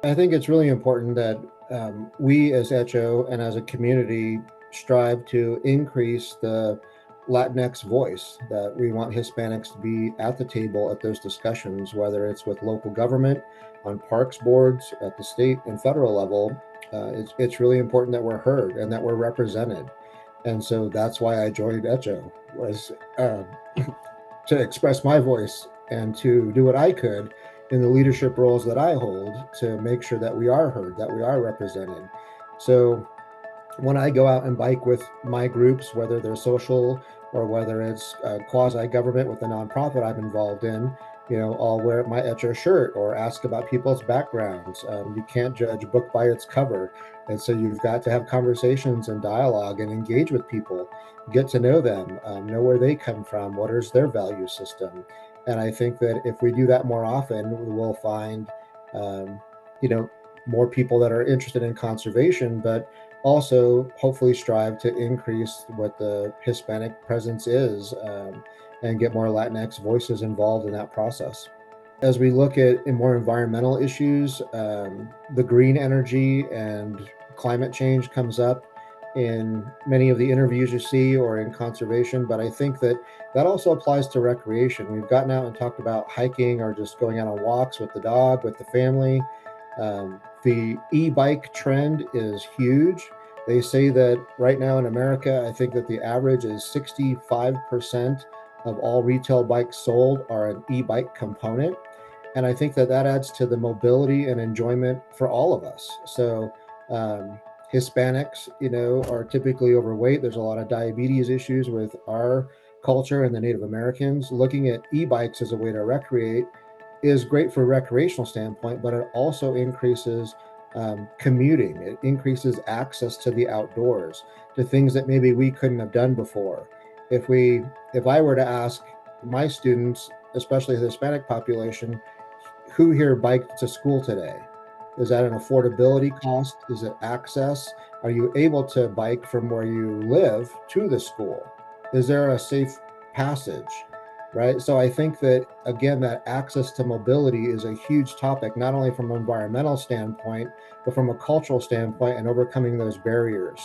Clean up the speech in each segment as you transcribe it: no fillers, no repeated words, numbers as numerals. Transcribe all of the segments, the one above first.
I think it's really important that we as HECHO and as a community strive to increase the Latinx voice, that we want Hispanics to be at the table at those discussions, whether it's with local government, on parks boards, at the state and federal level. It's really important that we're heard and that we're represented. And so that's why I joined HECHO, was to express my voice and to do what I could in the leadership roles that I hold to make sure that we are heard, that we are represented. So when I go out and bike with my groups, whether they're social or whether it's quasi government with the nonprofit I'm involved in, I'll wear my HECHO shirt or ask about people's backgrounds. You can't judge a book by its cover. And so you've got to have conversations and dialogue and engage with people, get to know them, know where they come from, what is their value system. And I think that if we do that more often, we will find, um, you know, more people that are interested in conservation, but also hopefully strive to increase what the Hispanic presence is, and get more Latinx voices involved in that process. As we look at more environmental issues, the green energy and climate change comes up in many of the interviews you see or in conservation, but I think that that also applies to recreation. We've gotten out and talked about hiking or just going out on walks with the dog, with the family. The e-bike trend is huge. They say that right now in America, I think that the average is 65% of all retail bikes sold are an e-bike component. And I think that that adds to the mobility and enjoyment for all of us. So Hispanics, are typically overweight. There's a lot of diabetes issues with our culture and the Native Americans. Looking at e-bikes as a way to recreate is great for a recreational standpoint, but it also increases commuting. It increases access to the outdoors, to things that maybe we couldn't have done before. If I were to ask my students, especially the Hispanic population, who here biked to school today? Is that an affordability cost? Is it access? Are you able to bike from where you live to the school? Is there a safe passage? Right. So I think that, again, that access to mobility is a huge topic, not only from an environmental standpoint, but from a cultural standpoint and overcoming those barriers.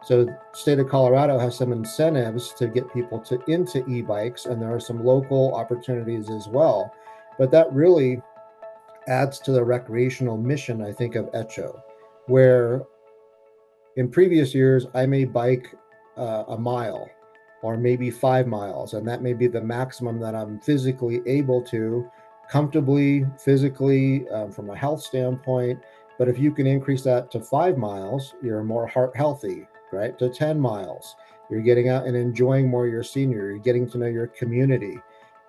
So the state of Colorado has some incentives to get people into e-bikes, and there are some local opportunities as well. But that really adds to the recreational mission, I think, of HECHO, where in previous years I may bike a mile or maybe 5 miles, and that may be the maximum that I'm physically able to comfortably, physically, from a health standpoint. But if you can increase that to 5 miles, you're more heart healthy, right? To 10 miles, you're getting out and enjoying more your senior, you're getting to know your community.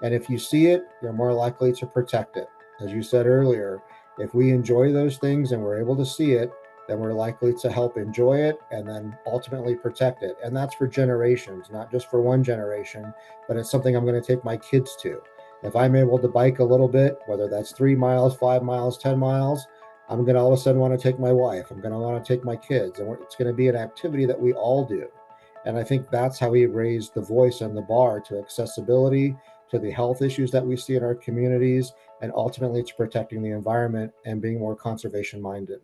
And if you see it, you're more likely to protect it. As you said earlier, if we enjoy those things and we're able to see it, then we're likely to help enjoy it and then ultimately protect it. And that's for generations, not just for one generation, but it's something I'm going to take my kids to. If I'm able to bike a little bit, whether that's 3 miles, 5 miles, 10 miles, I'm going to all of a sudden want to take my wife. I'm going to want to take my kids. And it's going to be an activity that we all do. And I think that's how we raise the voice and the bar to accessibility, to the health issues that we see in our communities, and ultimately to protecting the environment and being more conservation minded.